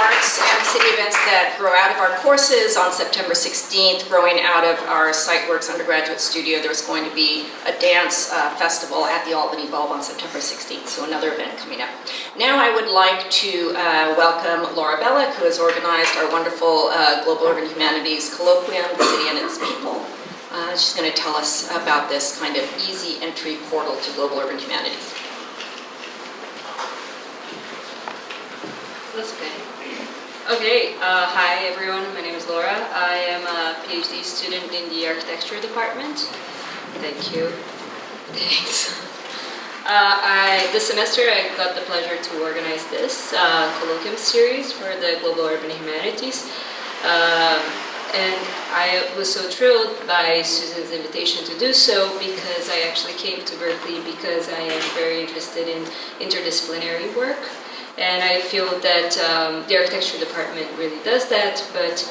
arts and city events that grow out of our courses. On September 16th, growing out of our SiteWorks undergraduate studio, there's going to be a dance festival at the Albany Bulb on September 16th, so another event coming up. Now I would like to welcome Laura Bellick, who has organized our wonderful Global Urban Humanities Colloquium, The City and Its People. She's going to tell us about this kind of easy entry portal to Global Urban Humanities. That's okay. Okay, hi everyone, my name is Laura. I am a PhD student in the architecture department. Thank you. Thanks. This semester I got the pleasure to organize this colloquium series for the Global Urban Humanities. And I was so thrilled by Susan's invitation to do so because I actually came to Berkeley because I am very interested in interdisciplinary work. And I feel that the architecture department really does that, but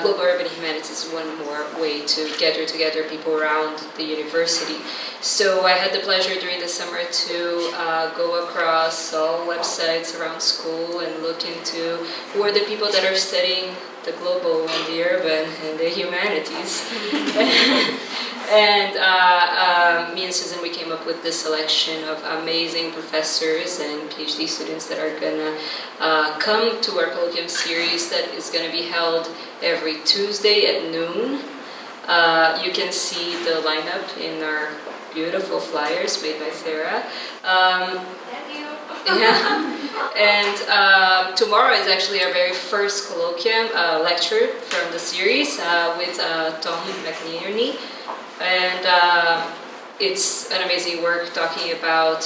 Global Urban Humanities is one more way to gather together people around the university. So I had the pleasure during the summer to go across all websites around school and look into who are the people that are studying the global and the urban and the humanities. And me and Susan, we came up with this selection of amazing professors and PhD students that are gonna come to our colloquium series that is gonna be held every Tuesday at noon. You can see the lineup in our beautiful flyers made by Sarah. Thank you. Yeah. And tomorrow is actually our very first colloquium lecture from the series with Tom McNerney. And it's an amazing work talking about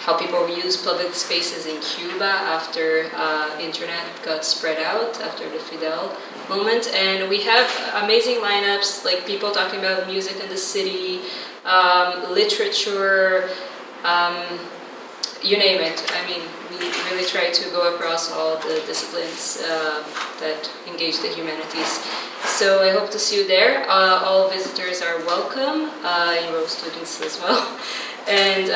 how people use public spaces in Cuba after internet got spread out, after the Fidel moment. And we have amazing lineups, like people talking about music in the city, literature, you name it. I mean, we really try to go across all the disciplines that engage the humanities. So I hope to see you there. All visitors are welcome, enrolled students as well. And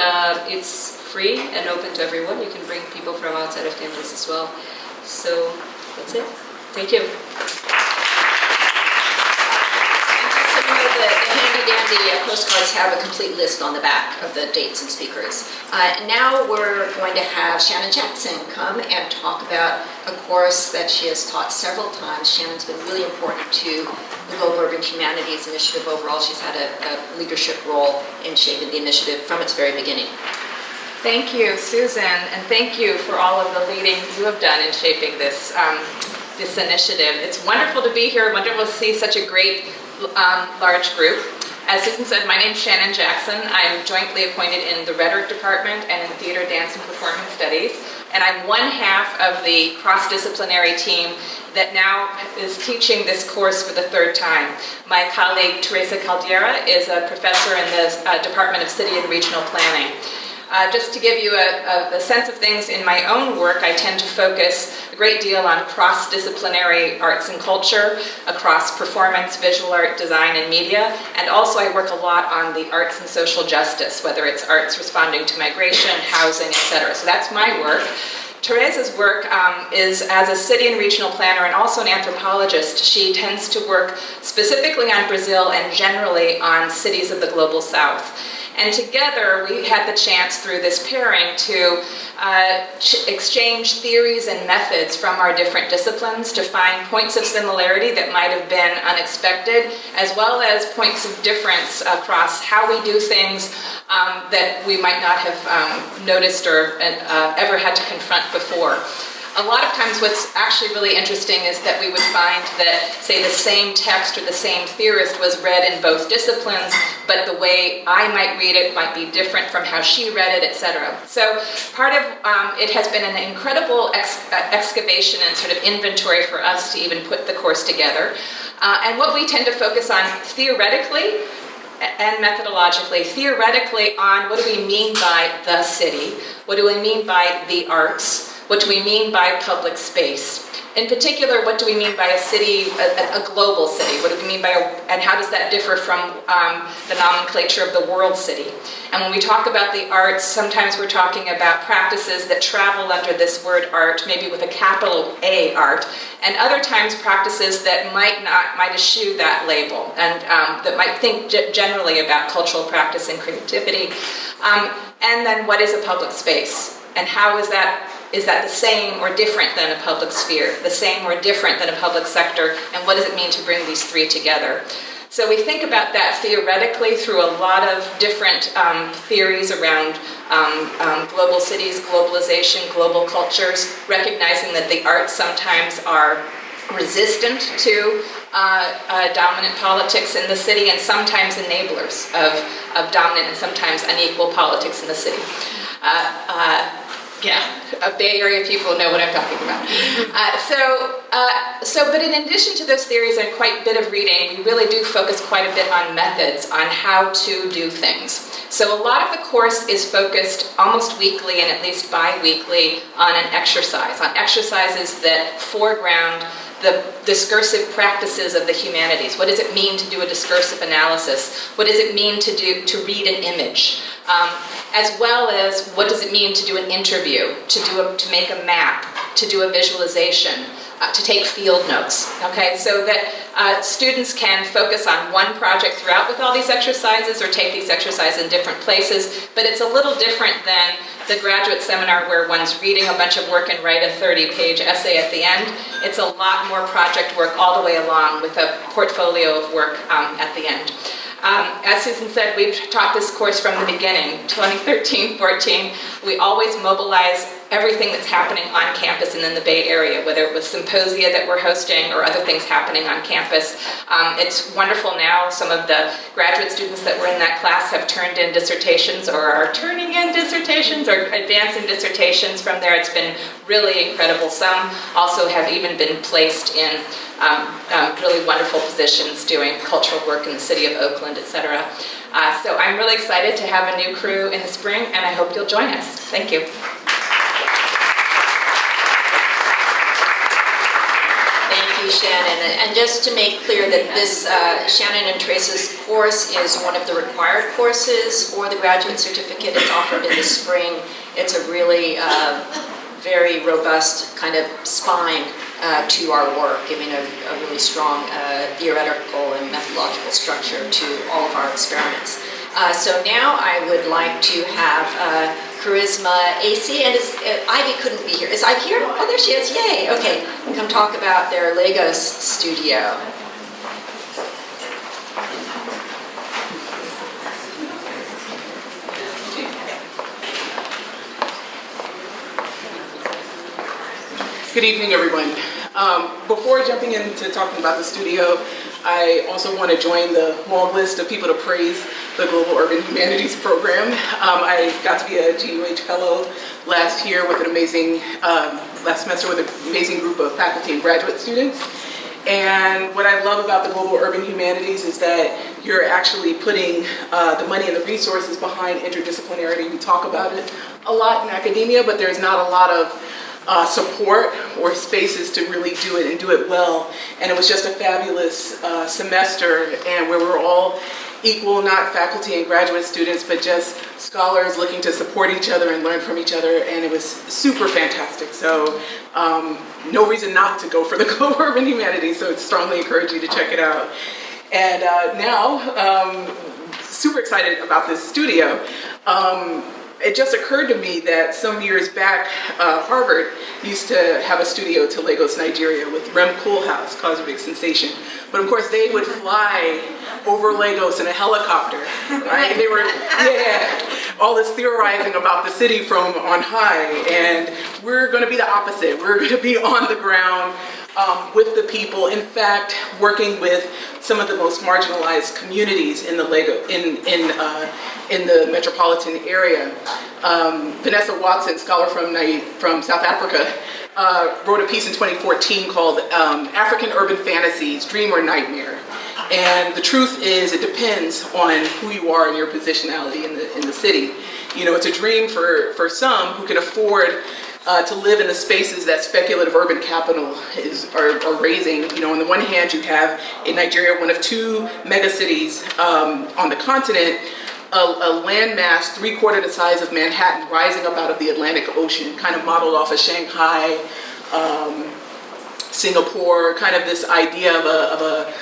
it's free and open to everyone. You can bring people from outside of campus as well. So that's it. Thank you. The handy-dandy postcards have a complete list on the back of the dates and speakers. Now we're going to have Shannon Jackson come and talk about a course that she has taught several times. Shannon's been really important to the Global Urban Humanities Initiative overall. She's had a leadership role in shaping the initiative from its very beginning. Thank you, Susan, and thank you for all of the leading you have done in shaping this, this initiative. It's wonderful to be here, wonderful to see such a great large group. As Susan said, my name is Shannon Jackson. I'm jointly appointed in the Rhetoric Department and in Theater, Dance, and Performance Studies. And I'm one half of the cross-disciplinary team that now is teaching this course for the third time. My colleague, Teresa Caldera, is a professor in the Department of City and Regional Planning. Just to give you a sense of things in my own work, I tend to focus a great deal on cross-disciplinary arts and culture, across performance, visual art, design, and media. And also I work a lot on the arts and social justice, whether it's arts responding to migration, housing, etc. So that's my work. Teresa's work is as a city and regional planner and also an anthropologist. She tends to work specifically on Brazil and generally on cities of the global south. And together we had the chance through this pairing to exchange theories and methods from our different disciplines to find points of similarity that might have been unexpected, as well as points of difference across how we do things that we might not have noticed or ever had to confront before. A lot of times what's actually really interesting is that we would find that, say, the same text or the same theorist was read in both disciplines, but the way I might read it might be different from how she read it, etc. So part of it has been an incredible excavation and sort of inventory for us to even put the course together. And what we tend to focus on theoretically and methodologically, theoretically on what do we mean by the city, what do we mean by the arts, what do we mean by public space? In particular, what do we mean by a city, a global city? What do we mean by and how does that differ from the nomenclature of the world city? And when we talk about the arts, sometimes we're talking about practices that travel under this word art, maybe with a capital A art, and other times practices that might eschew that label and that might think generally about cultural practice and creativity. And then what is a public space? And how is that the same or different than a public sphere, the same or different than a public sector, and what does it mean to bring these three together? So we think about that theoretically through a lot of different theories around global cities, globalization, global cultures, recognizing that the arts sometimes are resistant to dominant politics in the city and sometimes enablers of dominant and sometimes unequal politics in the city. Bay Area people know what I'm talking about. But in addition to those theories and quite a bit of reading, we really do focus quite a bit on methods, on how to do things. So a lot of the course is focused almost weekly and at least bi-weekly on an exercise, on exercises that foreground the discursive practices of the humanities. What does it mean to do a discursive analysis? What does it mean to read an image? As well as what does it mean to do an interview, to make a map, to do a visualization, to take field notes. Okay, so that students can focus on one project throughout with all these exercises or take these exercises in different places, but it's a little different than the graduate seminar where one's reading a bunch of work and write a 30-page essay at the end. It's a lot more project work all the way along with a portfolio of work at the end. As Susan said, we've taught this course from the beginning, 2013-14. We always mobilize everything that's happening on campus and in the Bay Area, whether it was symposia that we're hosting or other things happening on campus. It's wonderful now. Some of the graduate students that were in that class have turned in dissertations or are turning in dissertations or advancing dissertations from there. It's been really incredible. Some also have even been placed in really wonderful positions doing cultural work in the city of Oakland, etc. So I'm really excited to have a new crew in the spring, and I hope you'll join us. Thank you. Thank you, Shannon. And just to make clear that this Shannon and Teresa's course is one of the required courses for the graduate certificate. It's offered in the spring. It's a really very robust kind of spine to our work, giving a really strong theoretical and methodological structure to all of our experiments. So now I would like to have Charisma AC, and Ivy couldn't be here. Is Ivy here? Oh, there she is, yay. Okay, come talk about their Lagos studio. Good evening, everyone. Before jumping into talking about the studio, I also want to join the long list of people to praise the Global Urban Humanities program. I got to be a GUH fellow last year with an amazing, last semester with an amazing group of faculty and graduate students. And what I love about the Global Urban Humanities is that you're actually putting the money and the resources behind interdisciplinarity. We talk about it a lot in academia, but there's not a lot of support or spaces to really do it and do it well. And it was just a fabulous semester, and where we're all equal, not faculty and graduate students, but just scholars looking to support each other and learn from each other, and it was super fantastic. So no reason not to go for the Global Urban Humanities, so I strongly encourage you to check it out. And now, super excited about this studio. It just occurred to me that some years back, Harvard used to have a studio to Lagos, Nigeria with Rem Koolhaas, caused a big sensation. But of course, they would fly over Lagos in a helicopter, right? They were, all this theorizing about the city from on high. And we're going to be the opposite. We're going to be on the ground with the people. In fact, working with some of the most marginalized communities in the in the metropolitan area. Vanessa Watson, scholar from South Africa, wrote a piece in 2014 called African Urban Fantasies, Dream or Nightmare. And the truth is, it depends on who you are and your positionality in the city. You know, it's a dream for some who can afford to live in the spaces that speculative urban capital are raising. You know, on the one hand, you have in Nigeria, one of two megacities on the continent, a landmass 3/4 the size of Manhattan rising up out of the Atlantic Ocean, kind of modeled off of Shanghai, Singapore, kind of this idea of a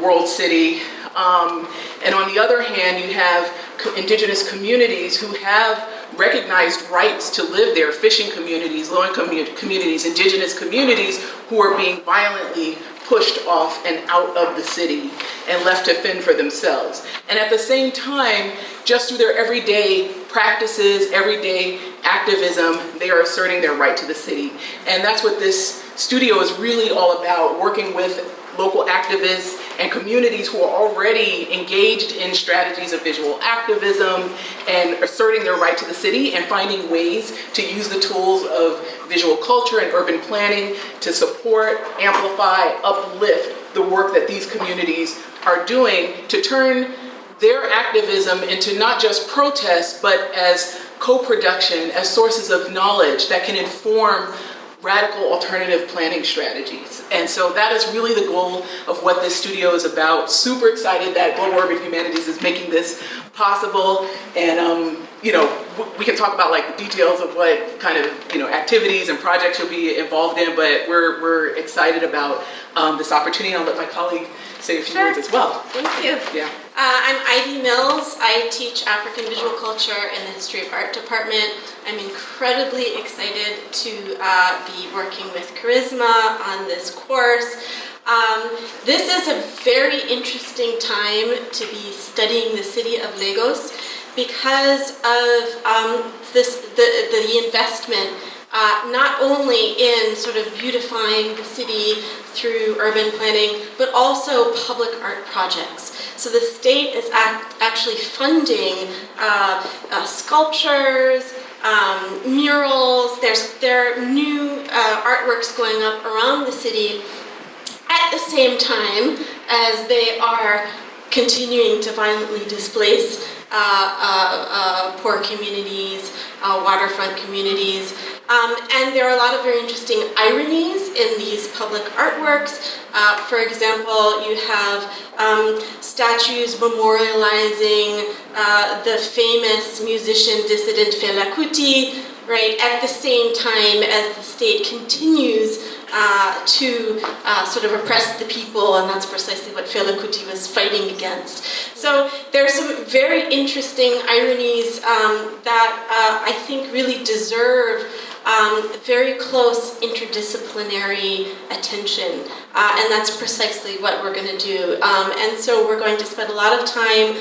world city. And on the other hand, you have indigenous communities who have recognized rights to live there, fishing communities, low-income communities, indigenous communities who are being violently pushed off and out of the city and left to fend for themselves. And at the same time, just through their everyday practices, everyday activism, they are asserting their right to the city. And that's what this studio is really all about, working with local activists and communities who are already engaged in strategies of visual activism and asserting their right to the city and finding ways to use the tools of visual culture and urban planning to support, amplify, uplift the work that these communities are doing to turn their activism into not just protests, but as co-production, as sources of knowledge that can inform radical alternative planning strategies. And so that is really the goal of what this studio is about. Super excited that Global Urban Humanities is making this possible. And we can talk about like the details of what kind of activities and projects you'll be involved in, but we're excited about this opportunity. I'll let my colleague say a few words as well. Thank you. Yeah. I'm Ivy Mills. I teach African Visual Culture in the History of Art department. I'm incredibly excited to be working with Charisma on this course. This is a very interesting time to be studying the city of Lagos because of the investment not only in sort of beautifying the city through urban planning, but also public art projects. So the state is actually funding sculptures, murals. There are new artworks going up around the city at the same time as they are continuing to violently displace poor communities, waterfront communities. And there are a lot of very interesting ironies in these public artworks. For example, you have statues memorializing the famous musician dissident Fela Kuti, right, at the same time as the state continues to sort of oppress the people, and that's precisely what Fela Kuti was fighting against. So there's some very interesting ironies that I think really deserve very close interdisciplinary attention, and that's precisely what we're going to do. And so we're going to spend a lot of time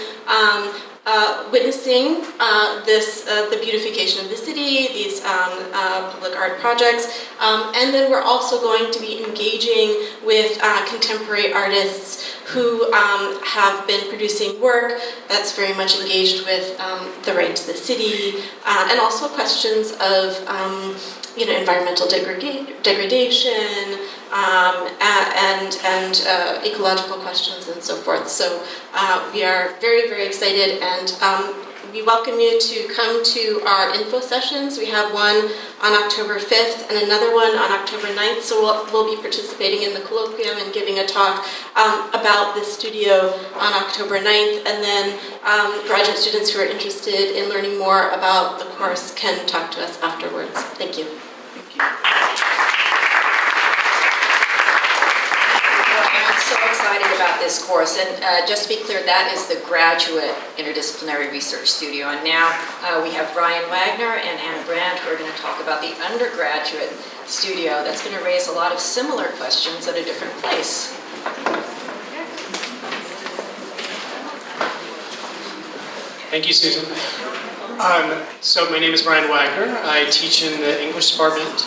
witnessing the beautification of the city, these public art projects, and then we're also going to be engaging with contemporary artists who have been producing work that's very much engaged with the right to the city, and also questions of environmental degradation, and ecological questions and so forth. So we are very, very excited, and we welcome you to come to our info sessions. We have one on October 5th and another one on October 9th. So we'll be participating in the colloquium and giving a talk about this studio on October 9th. And then graduate students who are interested in learning more about the course can talk to us afterwards. Thank you. Thank you. I'm so excited about this course, and just to be clear, that is the graduate interdisciplinary research studio. And now we have Brian Wagner and Anna Brandt who are going to talk about the undergraduate studio. That's going to raise a lot of similar questions at a different place. Thank you, Susan. So my name is Brian Wagner. I teach in the English department.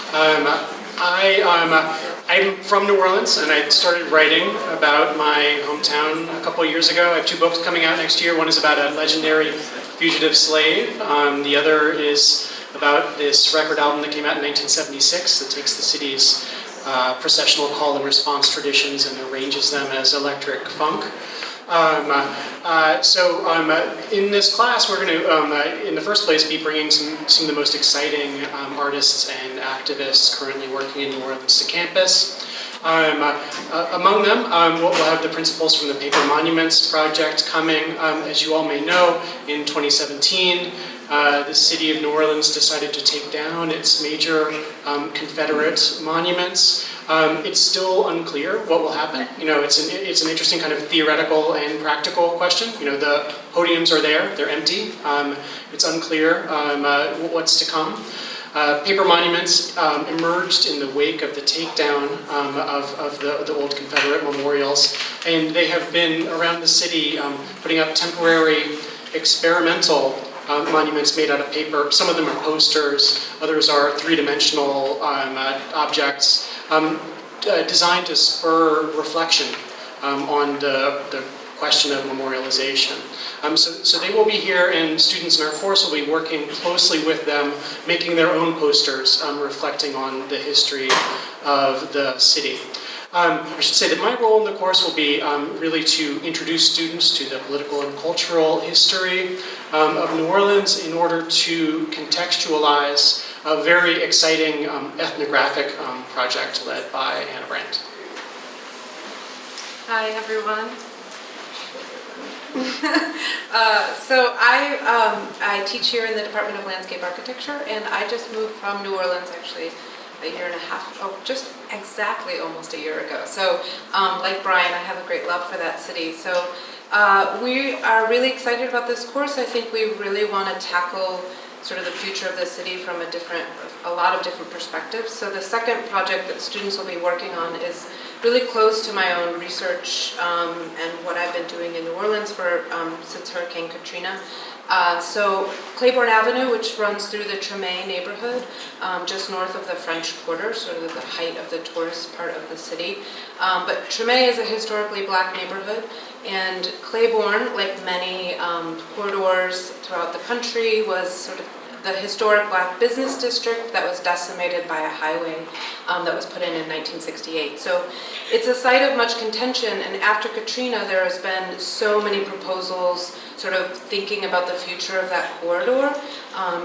I'm from New Orleans, and I started writing about my hometown a couple of years ago. I have 2 books coming out next year. One is about a legendary fugitive slave. The other is about this record album that came out in 1976 that takes the city's processional call and response traditions and arranges them as electric funk. In this class, we're going to, in the first place, be bringing some of the most exciting artists and activists currently working in New Orleans to campus. Among them, we'll have the principals from the Paper Monuments Project coming. As you all may know, in 2017, the city of New Orleans decided to take down its major Confederate monuments. It's still unclear what will happen. You know, it's an interesting kind of theoretical and practical question. You know, the podiums are there, they're empty. It's unclear what's to come. Paper monuments emerged in the wake of the takedown of the old Confederate memorials, and they have been around the city putting up temporary experimental monuments made out of paper. Some of them are posters, others are three-dimensional objects designed to spur reflection on the question of memorialization. So they will be here, and students in our course will be working closely with them, making their own posters reflecting on the history of the city. I should say that my role in the course will be really to introduce students to the political and cultural history of New Orleans in order to contextualize a very exciting ethnographic project led by Anna Brandt. Hi, everyone. So I teach here in the Department of Landscape Architecture, and I just moved from New Orleans actually a year and a half, just exactly almost a year ago. So like Brian, I have a great love for that city. So we are really excited about this course. I think we really want to tackle sort of the future of the city from a lot of different perspectives. So the second project that students will be working on is really close to my own research and what I've been doing in New Orleans since Hurricane Katrina. So Claiborne Avenue, which runs through the Tremé neighborhood, just north of the French Quarter, sort of the height of the tourist part of the city. But Tremé is a historically black neighborhood, and Claiborne, like many corridors throughout the country, was sort of the historic black business district that was decimated by a highway that was put in 1968. So it's a site of much contention, and after Katrina there has been so many proposals sort of thinking about the future of that corridor.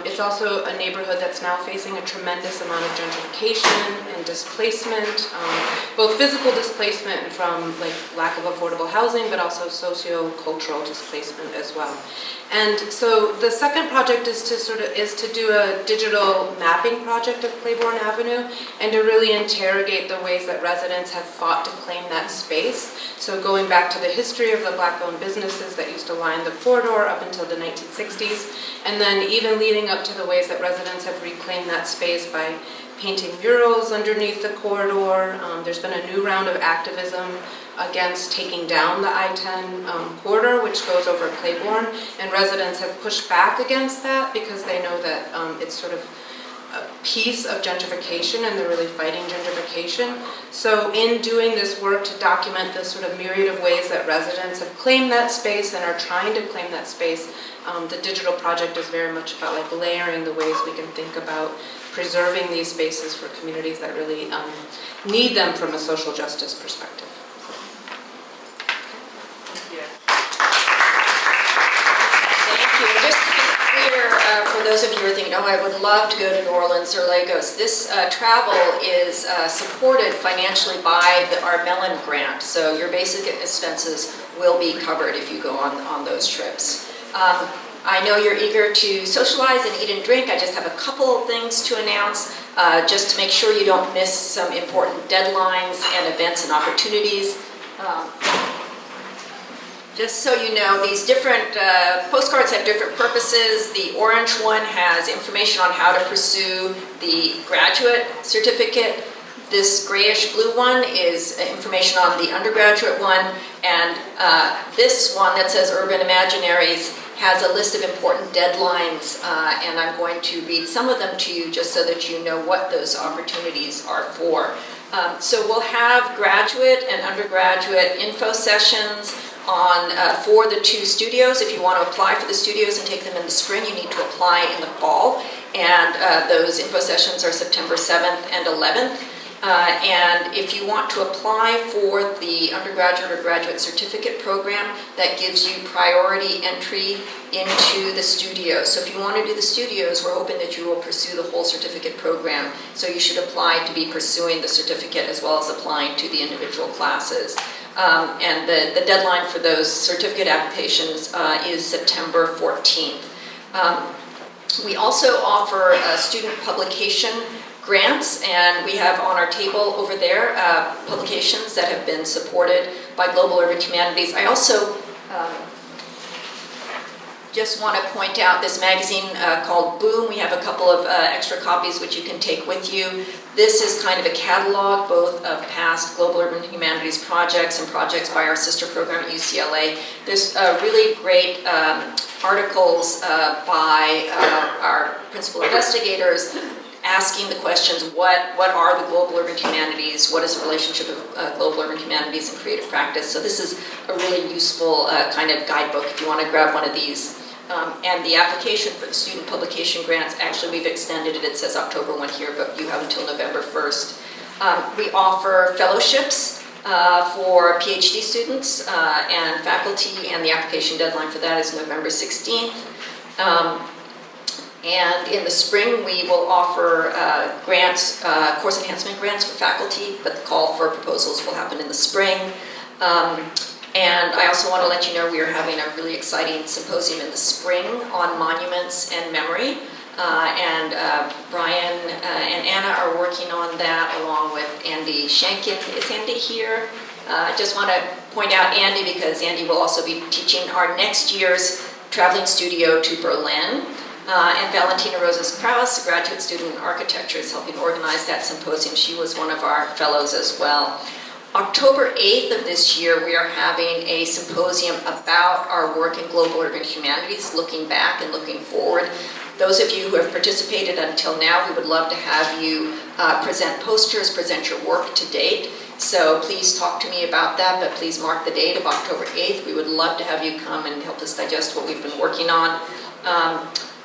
It's also a neighborhood that's now facing a tremendous amount of gentrification and displacement, both physical displacement from like lack of affordable housing, but also socio-cultural displacement as well. And so the second project is to do a digital mapping project of Claiborne Avenue and to really interrogate the ways that residents have fought to claim that space. So going back to the history of the black-owned businesses that used to line the corridor up until the 1960s, and then even leading up to the ways that residents have reclaimed that space by painting murals underneath the corridor. There's been a new round of activism against taking down the I-10 corridor, which goes over Claiborne, and residents have pushed back against that because they know that it's sort of a piece of gentrification, and they're really fighting gentrification. So in doing this work to document the sort of myriad of ways that residents have claimed that space and are trying to claim that space, the digital project is very much about like layering the ways we can think about preserving these spaces for communities that really need them from a social justice perspective. For those of you who are thinking, oh, I would love to go to New Orleans or Lagos, this travel is supported financially by our Mellon grant. So your basic expenses will be covered if you go on those trips. I know you're eager to socialize and eat and drink. I just have a couple of things to announce, just to make sure you don't miss some important deadlines and events and opportunities. Just so you know, these different postcards have different purposes. The orange one has information on how to pursue the graduate certificate. This grayish blue one is information on the undergraduate one. And this one that says Urban Imaginaries has a list of important deadlines, and I'm going to read some of them to you just so that you know what those opportunities are for. So we'll have graduate and undergraduate info sessions for the two studios. If you want to apply for the studios and take them in the spring, you need to apply in the fall. And those info sessions are September 7th and 11th. And if you want to apply for the undergraduate or graduate certificate program, that gives you priority entry into the studio. So if you want to do the studios, we're hoping that you will pursue the whole certificate program. So you should apply to be pursuing the certificate as well as applying to the individual classes. And the deadline for those certificate applications is September 14th. We also offer student publication grants, and we have on our table over there publications that have been supported by Global Urban Humanities. I also just want to point out this magazine called Boom. We have a couple of extra copies which you can take with you. This is kind of a catalog both of past Global Urban Humanities projects and projects by our sister program at UCLA. There's really great articles by our principal investigators asking the questions, what are the Global Urban Humanities? What is the relationship of Global Urban Humanities and creative practice? So this is a really useful kind of guidebook if you want to grab one of these. And the application for the student publication grants, actually we've extended it. It says October 1 here, but you have until November 1st. We offer fellowships for PhD students and faculty, and the application deadline for that is November 16th. And in the spring, we will offer grants, course enhancement grants for faculty, but the call for proposals will happen in the spring. And I also want to let you know we are having a really exciting symposium in the spring on monuments and memory. Brian and Anna are working on that along with Andy Shankin. Is Andy here? I just want to point out Andy because Andy will also be teaching our next year's traveling studio to Berlin. And Valentina Rosas Krauss, a graduate student in architecture, is helping organize that symposium. She was one of our fellows as well. October 8th of this year, we are having a symposium about our work in Global Urban Humanities, looking back and looking forward. Those of you who have participated until now, we would love to have you present posters, present your work to date. So please talk to me about that, but please mark the date of October 8th. We would love to have you come and help us digest what we've been working on.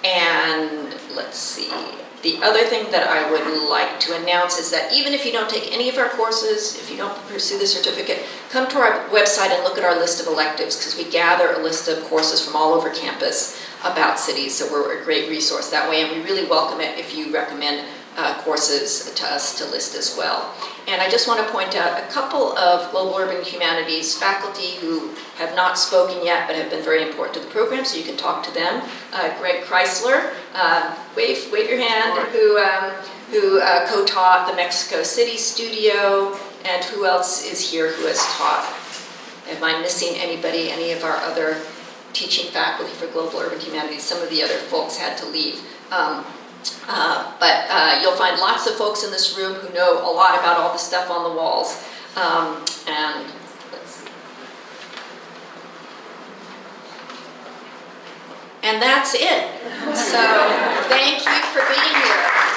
And let's see, the other thing that I would like to announce is that even if you don't take any of our courses, if you don't pursue the certificate, come to our website and look at our list of electives, because we gather a list of courses from all over campus about cities, so we're a great resource that way, and we really welcome it if you recommend courses to us to list as well. And I just want to point out a couple of Global Urban Humanities faculty who have not spoken yet but have been very important to the program, so you can talk to them. Greg Chrysler, wave your hand, who co-taught the Mexico City studio, and who else is here who has taught? Am I missing anybody, any of our other teaching faculty for Global Urban Humanities? Some of the other folks had to leave. But you'll find lots of folks in this room who know a lot about all the stuff on the walls. And let's see. And that's it. So thank you for being here.